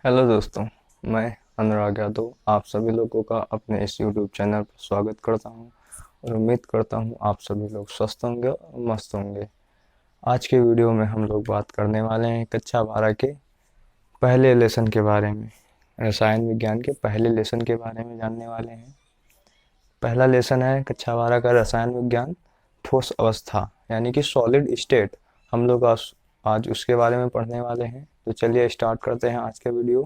Hello दोस्तों, मैं अनुराग यादव आप सभी लोगों का अपने इस यूट्यूब चैनल पर स्वागत करता हूं और उम्मीद करता हूं आप सभी लोग स्वस्थ होंगे और मस्त होंगे। आज के वीडियो में हम लोग बात करने वाले हैं कक्षा 12 के पहले लेसन के बारे में। रसायन विज्ञान के पहले लेसन के बारे में जानने वाले हैं। पहला लेसन है कक्षा 12 का रसायन विज्ञान, ठोस अवस्था यानी कि सॉलिड स्टेट। हम लोग आज उसके बारे में पढ़ने वाले हैं। तो चलिए स्टार्ट करते हैं आज का वीडियो।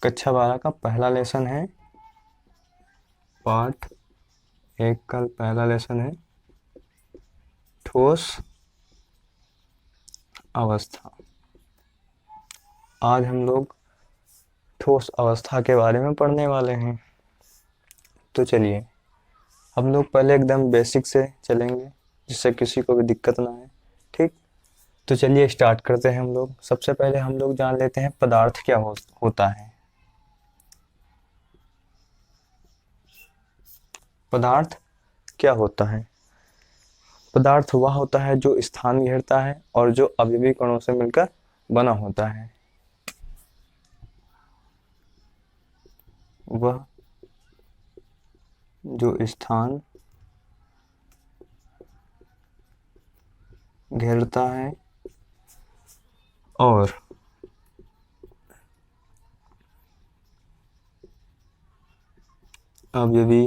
कक्षा 12 का पहला लेसन है, पार्ट 1 का पहला लेसन है ठोस अवस्था। आज हम लोग ठोस अवस्था के बारे में पढ़ने वाले हैं। तो चलिए हम लोग पहले एकदम बेसिक से चलेंगे जिससे किसी को भी दिक्कत ना आए। ठीक, तो चलिए स्टार्ट करते हैं। हम लोग सबसे पहले हम लोग जान लेते हैं पदार्थ क्या होता है। पदार्थ क्या होता है? पदार्थ वह होता है जो स्थान घेरता है और जो अवयवी कणों से मिलकर बना होता है। वह जो स्थान घेरता है और अवयवी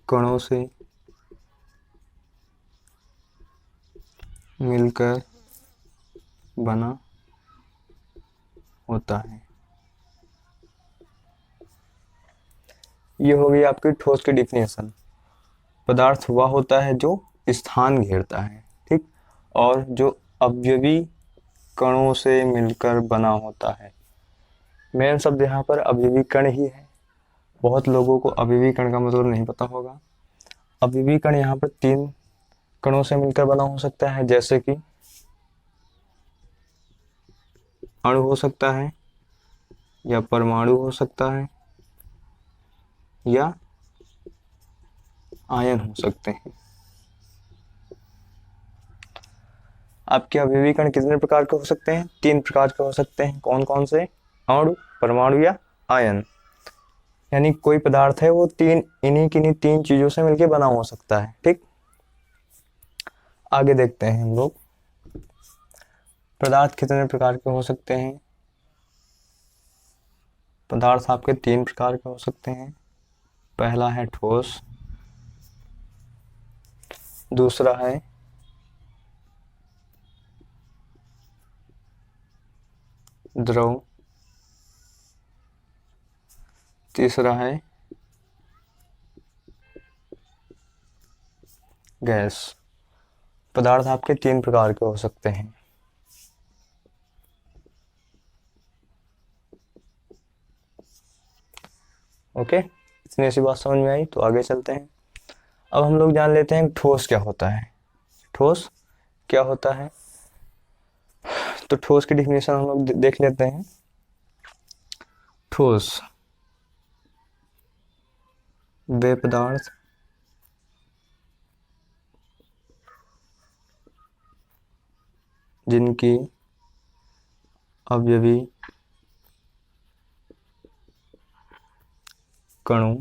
कणों से मिलकर बना होता है। ये हो गई आपकी ठोस की डिफिनेशन। पदार्थ वह होता है जो स्थान घेरता है, ठीक, और जो अवयवी कणों से मिलकर बना होता है। मेन शब्द यहाँ पर अवयवी कण ही है। बहुत लोगों को अवयवी कण का मतलब नहीं पता होगा। अवयवी कण यहाँ पर 3 कणों से मिलकर बना हो सकता है, जैसे कि अणु हो सकता है या परमाणु हो सकता है या आयन हो सकते हैं। आपके अवयवी कण कितने प्रकार के हो सकते हैं? 3 प्रकार के हो सकते हैं। कौन कौन से? अणु, परमाणु या आयन। यानी कोई पदार्थ है वो इन्हीं 3 चीजों से मिलकर बना हो सकता है। ठीक, आगे देखते हैं हम लोग पदार्थ कितने प्रकार के हो सकते हैं। पदार्थ आपके 3 प्रकार के हो सकते हैं। पहला है ठोस, दूसरा है द्रव, तीसरा है गैस। पदार्थ आपके 3 प्रकार के हो सकते हैं। ओके, इतनी सी बात समझ में आई तो आगे चलते हैं। अब हम लोग जान लेते हैं ठोस क्या होता है। ठोस क्या होता है? तो ठोस की डिफिनेशन हम लोग देख लेते हैं। ठोस वे पदार्थ जिनकी अवयवी कणों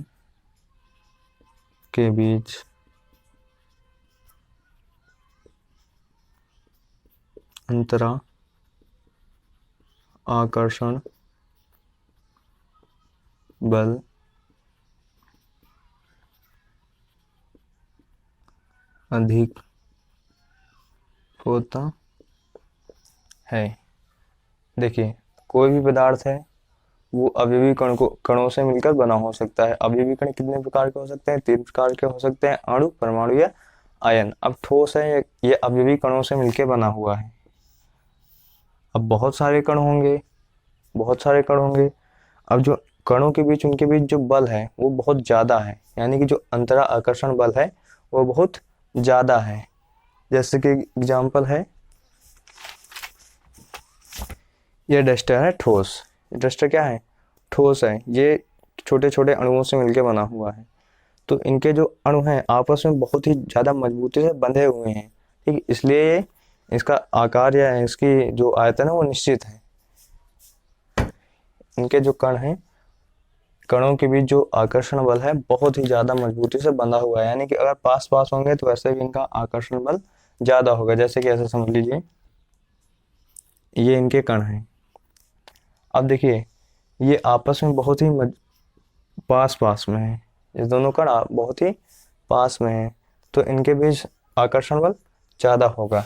के बीच अंतरा आकर्षण बल अधिक होता है। देखिए, कोई भी पदार्थ है वो अवयवी कणों से मिलकर बना हो सकता है। अवयवी कण कितने प्रकार के हो सकते हैं? 3 प्रकार के हो सकते हैं, अणु, परमाणु या आयन। अब ठोस है ये अवयवी कणों से मिलकर बना हुआ है। अब बहुत सारे कण होंगे, बहुत सारे कण होंगे। अब जो कणों के बीच उनके बीच जो बल है वो बहुत ज्यादा है, यानी कि जो अंतरा आकर्षण बल है वो बहुत ज्यादा है। जैसे कि एग्जाम्पल है, ये डस्टर है ठोस, डस्टर क्या है? ठोस है, ये छोटे छोटे अणुओं से मिलकर बना हुआ है। तो इनके जो अणु हैं आपस में बहुत ही ज़्यादा मजबूती से बंधे हुए हैं, ठीक, इसलिए इसका आकार या इसकी जो आयतन है वो निश्चित है। इनके जो कण हैं, कणों के बीच जो आकर्षण बल है बहुत ही ज़्यादा मजबूती से बंधा हुआ है, यानी कि अगर पास पास होंगे तो वैसे भी इनका आकर्षण बल ज़्यादा होगा। जैसे कि ऐसे समझ लीजिए ये इनके कण हैं। अब देखिए ये आपस में बहुत ही पास पास में है, ये दोनों कण बहुत ही पास में है, तो इनके बीच आकर्षण बल ज़्यादा होगा।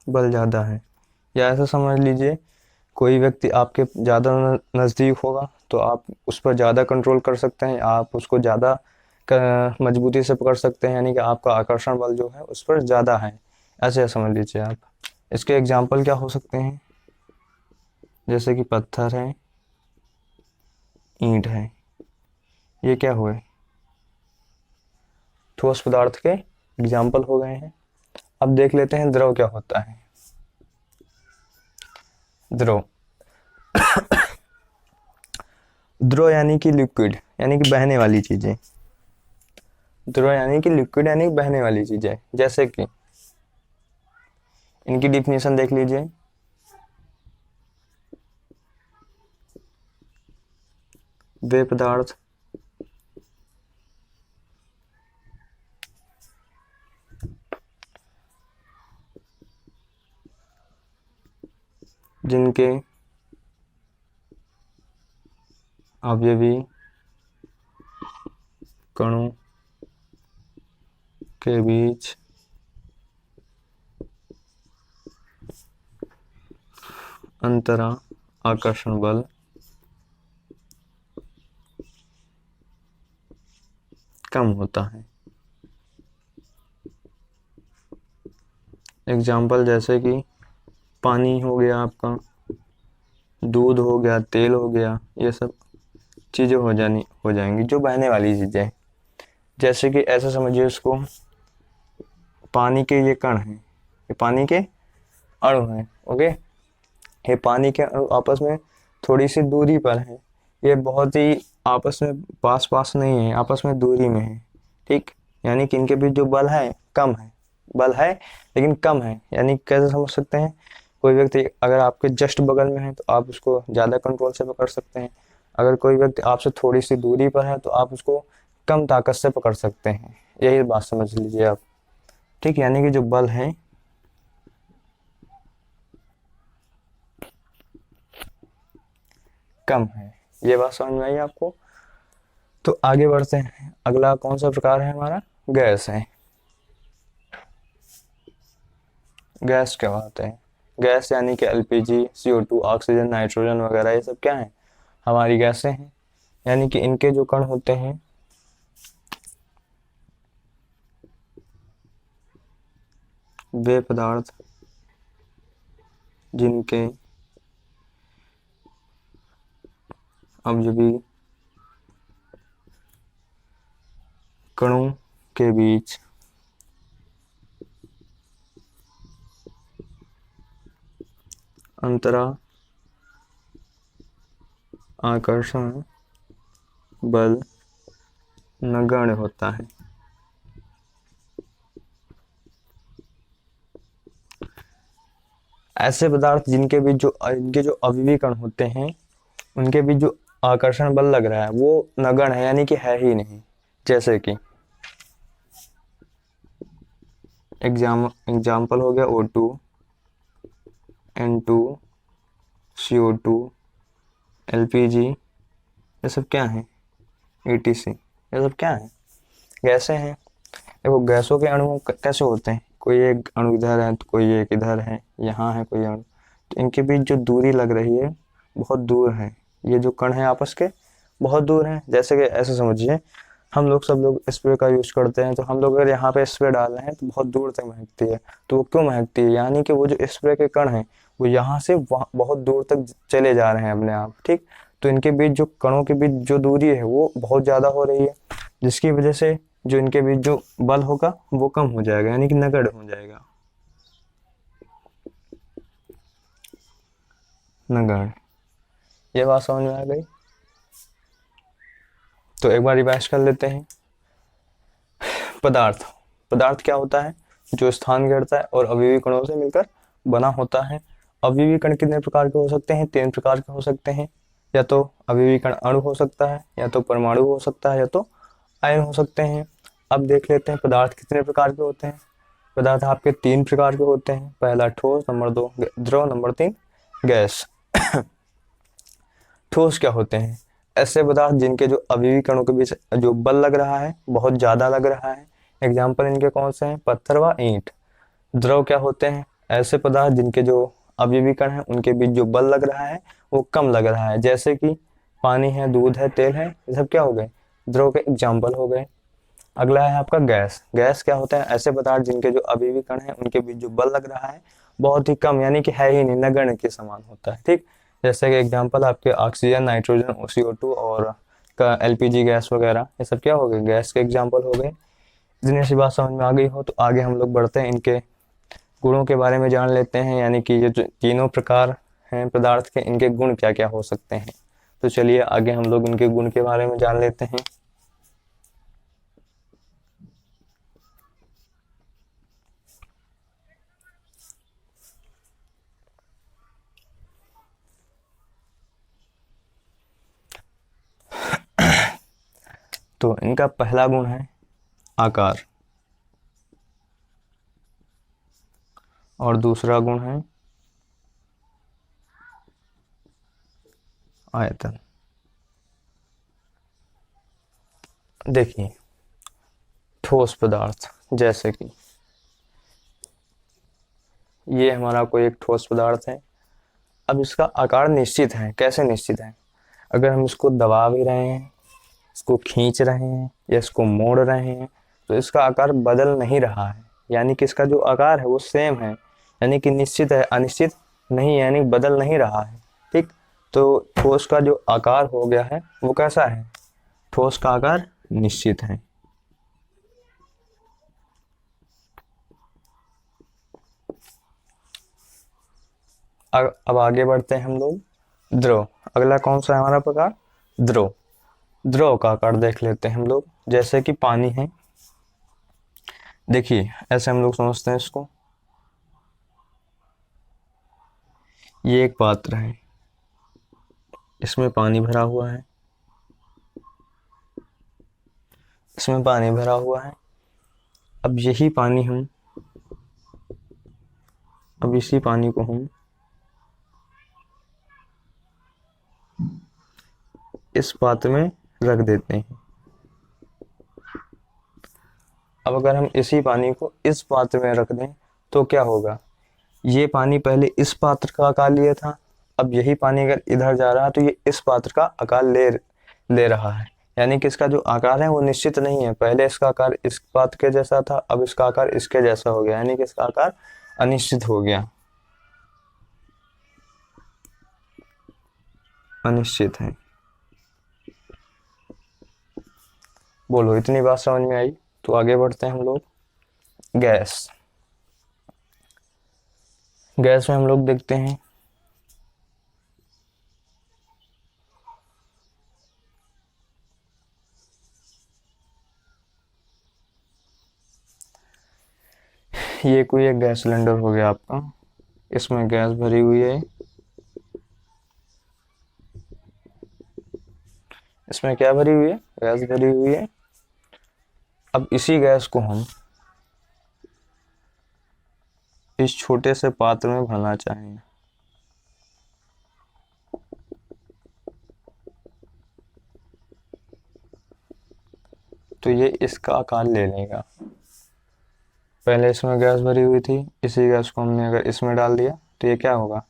बल ज़्यादा है। या ऐसा समझ लीजिए कोई व्यक्ति आपके ज़्यादा नज़दीक होगा तो आप उस पर ज़्यादा कंट्रोल कर सकते हैं, आप उसको ज़्यादा मजबूती से पकड़ सकते हैं, यानी कि आपका आकर्षण बल जो है उस पर ज़्यादा है, ऐसे समझ लीजिए आप। इसके एग्जाम्पल क्या हो सकते हैं? जैसे कि पत्थर है, ईंट है, ये क्या हुए? ठोस पदार्थ के एग्जाम्पल हो गए हैं। अब देख लेते हैं द्रव क्या होता है। द्रव द्रव यानी कि लिक्विड, यानी कि बहने वाली चीजें। द्रव यानी कि लिक्विड यानी बहने वाली चीजें। जैसे कि इनकी डिफिनेशन देख लीजिए। वे पदार्थ जिनके अवयवी कणों के बीच अंतरा आकर्षण बल कम होता है। एग्जाम्पल जैसे कि पानी हो गया आपका, दूध हो गया, तेल हो गया, ये सब चीज़ें हो जाएंगी जो बहने वाली चीज़ें। जैसे कि ऐसा समझिए उसको, पानी के ये कण हैं, ये पानी के अणु हैं, ओके। ये पानी के अणु आपस में थोड़ी सी दूरी पर हैं, ये बहुत ही आपस में पास पास नहीं है, आपस में दूरी में है, ठीक। यानी कि इनके बीच जो बल है कम है, बल है लेकिन कम है। यानी कैसे समझ सकते हैं? कोई व्यक्ति अगर आपके जस्ट बगल में है तो आप उसको ज़्यादा कंट्रोल से पकड़ सकते हैं, अगर कोई व्यक्ति आपसे थोड़ी सी दूरी पर है तो आप उसको कम ताकत से पकड़ सकते हैं। यही बात समझ लीजिए आप, ठीक। यानी कि जो बल है कम है, ये बात समझ में आई आपको? तो आगे बढ़ते हैं। अगला कौन सा प्रकार है हमारा? गैस है। गैस क्या होते हैं? गैस यानी कि एलपीजी, CO2, ऑक्सीजन, नाइट्रोजन वगैरह, ये सब क्या है? हमारी गैसें हैं। यानी कि इनके जो कण होते हैं वे पदार्थ जिनके अवयवी कणों के बीच अंतरा आकर्षण बल नगण्य होता है। ऐसे पदार्थ जिनके बीच जो इनके जो अवयवी कण होते हैं उनके बीच जो आकर्षण बल लग रहा है वो नगण्य है, यानी कि है ही नहीं। जैसे कि एग्जाम्पल हो गया O2, N2, CO2, LPG, ये सब क्या है? ETC, ये सब क्या है? गैसें हैं। देखो गैसों के अणु कैसे होते हैं, कोई एक अणु इधर है तो कोई एक इधर है, यहाँ है कोई अणु, तो इनके बीच जो दूरी लग रही है बहुत दूर है, ये जो कण है आपस के बहुत दूर हैं। जैसे कि ऐसे समझिए हम लोग सब लोग स्प्रे का यूज करते हैं, तो हम लोग अगर यहाँ पे स्प्रे डाल रहे हैं तो बहुत दूर तक महकती है। तो वो क्यों महकती है? यानी कि वो जो स्प्रे के कण हैं वो यहाँ से बहुत दूर तक चले जा रहे हैं अपने आप, ठीक। तो इनके बीच जो कणों के बीच जो दूरी है वो बहुत ज़्यादा हो रही है, जिसकी वजह से जो इनके बीच जो बल होगा वो कम हो जाएगा, यानी कि नगण्य हो जाएगा, नगण्य। ये बात समझ में आ गई। तो एक बार रिवाइज कर लेते हैं। पदार्थ, पदार्थ क्या होता है? जो स्थान घेरता है और अवयवी कणों से मिलकर बना होता है। अवयवी कण कितने प्रकार के हो सकते हैं? 3 प्रकार के हो सकते हैं। या तो अवयवी कण अणु हो सकता है, या तो परमाणु हो सकता है, या तो आयन हो सकते हैं। अब देख लेते हैं पदार्थ कितने प्रकार के होते हैं। पदार्थ आपके 3 प्रकार के होते हैं। पहला ठोस, नंबर 2 द्रव, नंबर 3 गैस। ठोस क्या होते हैं? ऐसे पदार्थ जिनके जो अवयवी कणों के बीच जो बल लग रहा है बहुत ज्यादा लग रहा है। एग्जाम्पल इनके कौन से हैं? पत्थर व ईंट। द्रव क्या होते हैं? ऐसे पदार्थ जिनके जो अवयवी कण हैं उनके बीच जो बल लग रहा है वो कम लग रहा है, जैसे कि पानी है, दूध है, तेल है, ये सब क्या हो गए? द्रव के एग्जाम्पल हो गए। अगला है आपका गैस। गैस क्या होता है? ऐसे पदार्थ जिनके जो अवयवी कण हैं उनके बीच जो बल लग रहा है बहुत ही कम, यानी कि है ही नहीं, नगण्य के समान होता है। ठीक, जैसे कि एग्जाम्पल आपके ऑक्सीजन, नाइट्रोजन, CO2 और का LPG गैस वगैरह, ये सब क्या हो गए? गैस के एग्जाम्पल हो गए। इतनी सी बात समझ में आ गई हो तो आगे हम लोग बढ़ते हैं, इनके गुणों के बारे में जान लेते हैं, यानी कि ये जो तीनों प्रकार हैं पदार्थ के, इनके गुण क्या क्या हो सकते हैं। तो चलिए आगे हम लोग इनके गुण के बारे में जान लेते हैं। तो इनका पहला गुण है आकार, और दूसरा गुण है आयतन। देखिए, ठोस पदार्थ जैसे कि ये हमारा कोई एक ठोस पदार्थ है। अब इसका आकार निश्चित है। कैसे निश्चित है? अगर हम इसको दबा भी रहे हैं, इसको खींच रहे हैं या इसको मोड़ रहे हैं तो इसका आकार बदल नहीं रहा है, यानी कि इसका जो आकार है वो सेम है, यानी कि निश्चित है, अनिश्चित नहीं, यानी बदल नहीं रहा है। ठीक, तो ठोस का जो आकार हो गया है वो कैसा है? ठोस का आकार निश्चित है। अब आगे बढ़ते हैं हम लोग। द्रव, अगला कौन सा है हमारा प्रकार? द्रव। द्रव का आकार देख लेते हैं हम लोग, जैसे कि पानी है। देखिए, ऐसे हम लोग समझते हैं इसको, ये एक पात्र है, इसमें पानी भरा हुआ है, इसमें पानी भरा हुआ है। अब यही पानी हम, अब इसी पानी को हम इस पात्र में रख देते हैं। अब अगर हम इसी पानी को इस पात्र में रख दें तो क्या होगा? ये पानी पहले इस पात्र का आकार लिया था, अब यही पानी अगर इधर जा रहा है तो ये इस पात्र का आकार ले रहा है, यानी कि इसका जो आकार है वो निश्चित नहीं है। पहले इसका आकार इस पात्र के जैसा था, अब इसका आकार इसके जैसा हो गया, यानी कि इसका आकार अनिश्चित हो गया, अनिश्चित है। बोलो, इतनी बात समझ में आई? तो आगे बढ़ते हैं हम लोग। गैस, गैस में हम लोग देखते हैं ये कोई एक गैस सिलेंडर हो गया आपका, इसमें गैस भरी हुई है, इसमें क्या भरी हुई है? गैस भरी हुई है। अब इसी गैस को हम इस छोटे से पात्र में भरना चाहेंगे तो ये इसका आकार ले लेगा। पहले इसमें गैस भरी हुई थी, इसी गैस को हमने अगर इसमें डाल दिया तो ये क्या होगा?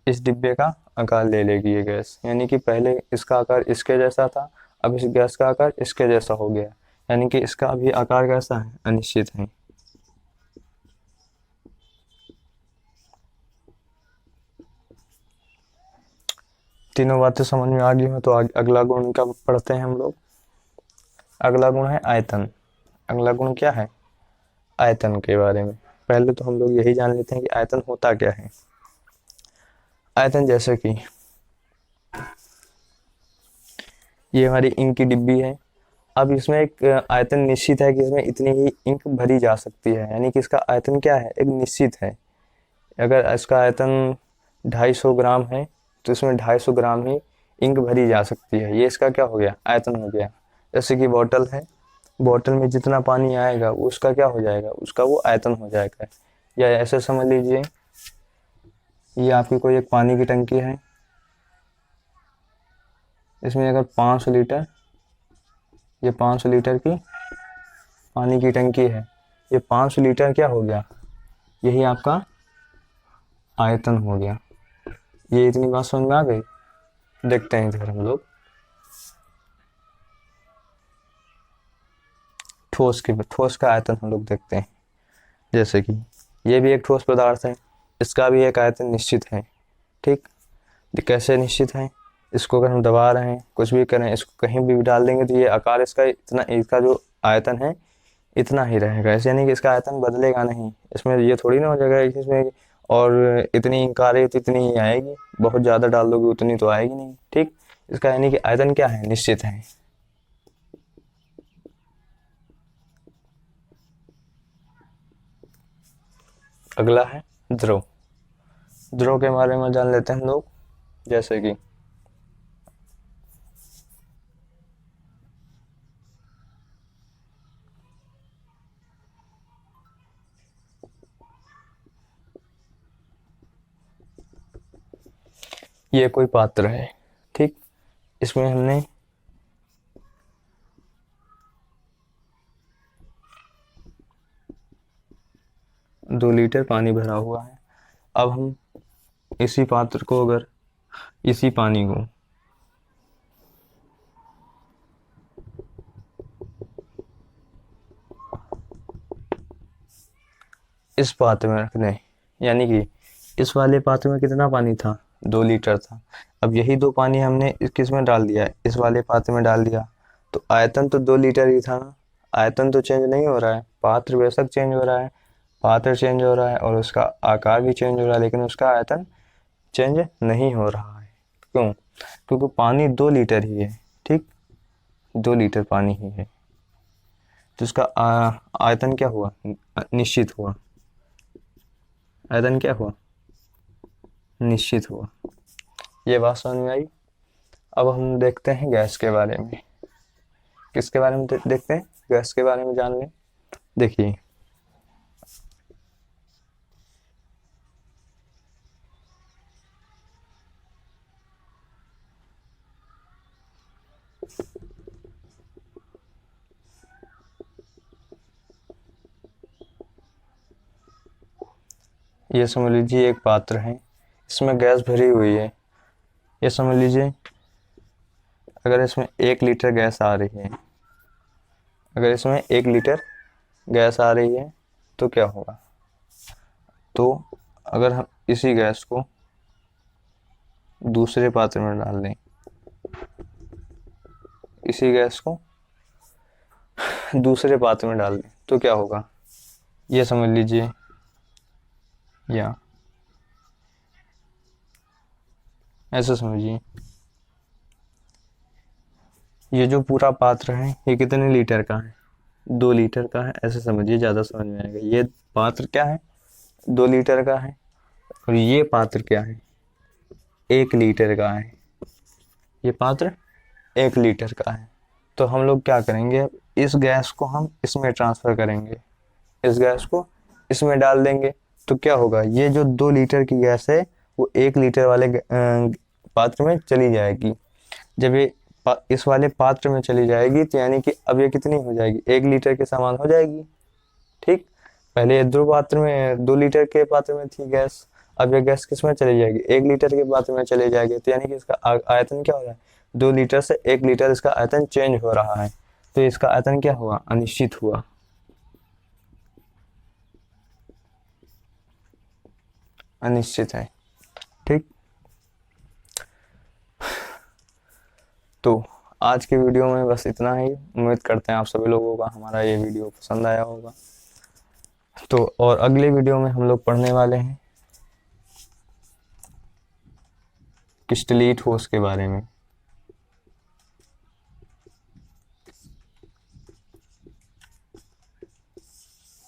इस डिब्बे का आकार ले लेगी ये गैस, यानी कि पहले इसका आकार इसके जैसा था, अब इस गैस का आकार इसके जैसा हो गया, यानी कि इसका अभी आकार कैसा है? अनिश्चित है। तीनों बातें समझ में आ गई हो तो अगला गुण का पढ़ते हैं हम लोग। अगला गुण है आयतन। अगला गुण क्या है? आयतन के बारे में। पहले तो हम लोग यही जान लेते हैं कि आयतन होता क्या है। आयतन जैसे कि ये हमारी इंक की डिब्बी है। अब इसमें एक आयतन निश्चित है कि इसमें इतनी ही इंक भरी जा सकती है, यानी कि इसका आयतन क्या है, एक निश्चित है। अगर इसका आयतन 250 ग्राम है तो इसमें 250 ग्राम ही इंक भरी जा सकती है। ये इसका क्या हो गया, आयतन हो गया। जैसे कि बॉटल है, बॉटल में जितना पानी आएगा उसका क्या हो जाएगा, उसका वो आयतन हो जाएगा। या ऐसे समझ लीजिए, ये आपकी कोई एक पानी की टंकी है, इसमें अगर 500 लीटर, ये 500 लीटर की पानी की टंकी है, ये 500 लीटर क्या हो गया, यही आपका आयतन हो गया। ये इतनी बात समझ में आ गई। देखते हैं इधर हम लोग ठोस का आयतन हम लोग देखते हैं। जैसे कि ये भी एक ठोस पदार्थ है, इसका भी एक आयतन निश्चित है। ठीक, ये कैसे निश्चित है, इसको अगर हम दबा रहे हैं, कुछ भी करें, इसको कहीं भी डाल देंगे तो ये आकार इसका इतना, इसका जो आयतन है इतना ही रहेगा। ऐसे यानी कि इसका आयतन बदलेगा नहीं। इसमें ये थोड़ी ना हो जाएगा कि इसमें और इतनी इंक आ रही है तो इतनी ही आएगी, बहुत ज़्यादा डाल दोगे उतनी तो आएगी नहीं। ठीक, इसका यानी कि आयतन क्या है, निश्चित है। अगला है द्रव। द्रव के बारे में जान लेते हैं हम लोग। जैसे कि ये कोई पात्र है, ठीक, इसमें हमने दो लीटर पानी भरा हुआ है। अब हम इसी पात्र को, अगर इसी पानी को इस पात्र में रख दें, यानी कि इस वाले पात्र में कितना पानी था, 2 लीटर था। अब यही दो पानी हमने किस में डाल दिया, इस वाले पात्र में डाल दिया, तो आयतन तो 2 लीटर ही था ना। आयतन तो चेंज नहीं हो रहा है, पात्र बेशक चेंज हो रहा है, पात्र चेंज हो रहा है और उसका आकार भी चेंज हो रहा है, लेकिन उसका आयतन चेंज नहीं हो रहा है। क्यों? क्योंकि पानी 2 लीटर ही है। ठीक, 2 लीटर पानी ही है, तो उसका आयतन क्या हुआ, निश्चित हुआ। आयतन क्या हुआ, निश्चित हुआ। ये बात समझ में आई। अब हम देखते हैं गैस के बारे में। किसके बारे में देखते हैं, गैस के बारे में जान लें। देखिए, ये समझ लीजिए एक पात्र है, इसमें गैस भरी हुई है। ये समझ लीजिए अगर इसमें 1 लीटर गैस आ रही है, अगर इसमें 1 लीटर गैस आ रही है तो क्या होगा, तो अगर हम इसी गैस को दूसरे पात्र में डाल दें, इसी गैस को दूसरे पात्र में डाल दें तो क्या होगा, ये समझ लीजिए। या ऐसा समझिए, ये जो पूरा पात्र है ये कितने लीटर का है, 2 लीटर का है। ऐसे समझिए, ज़्यादा समझ में आएगा। ये पात्र क्या है, 2 लीटर का है, और ये पात्र क्या है, 1 लीटर का है। ये पात्र 1 लीटर का है। तो हम लोग क्या करेंगे, इस गैस को हम इसमें ट्रांसफर करेंगे, इस गैस को इसमें डाल देंगे, तो क्या होगा, ये जो 2 लीटर की गैस है वो 1 लीटर वाले पात्र में चली जाएगी। जब ये इस वाले पात्र में चली जाएगी तो यानी कि अब ये कितनी हो जाएगी, 1 लीटर के समान हो जाएगी। ठीक, पहले ये दो पात्र में, 2 लीटर के पात्र में थी गैस, अब ये गैस किस में चली जाएगी, 1 लीटर के पात्र में चली जाएगी। तो यानी कि इसका आयतन क्या हो रहा है, 2 लीटर से 1 लीटर इसका आयतन चेंज हो रहा है। तो इसका आयतन क्या हुआ, अनिश्चित हुआ। अनिश्चित है। ठीक, तो आज की वीडियो में बस इतना ही। उम्मीद करते हैं आप सभी लोगों का हमारा ये वीडियो पसंद आया होगा। तो और अगले वीडियो में हम लोग पढ़ने वाले हैं क्रिस्टलीय ठोस के बारे में।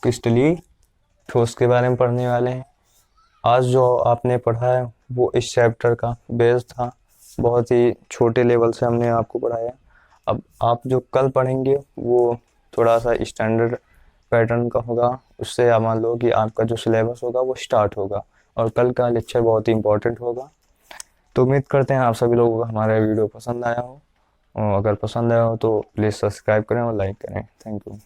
क्रिस्टलीय ठोस के बारे में पढ़ने वाले हैं। आज जो आपने पढ़ा है वो इस चैप्टर का बेस था। बहुत ही छोटे लेवल से हमने आपको पढ़ाया। अब आप जो कल पढ़ेंगे वो थोड़ा सा स्टैंडर्ड पैटर्न का होगा। उससे आप मान लो कि आपका जो सिलेबस होगा वो स्टार्ट होगा और कल का लेक्चर बहुत ही इंपॉर्टेंट होगा। तो उम्मीद करते हैं आप सभी लोगों को हमारा वीडियो पसंद आया हो, और अगर पसंद आया हो तो प्लीज़ सब्सक्राइब करें और लाइक करें। Thank you.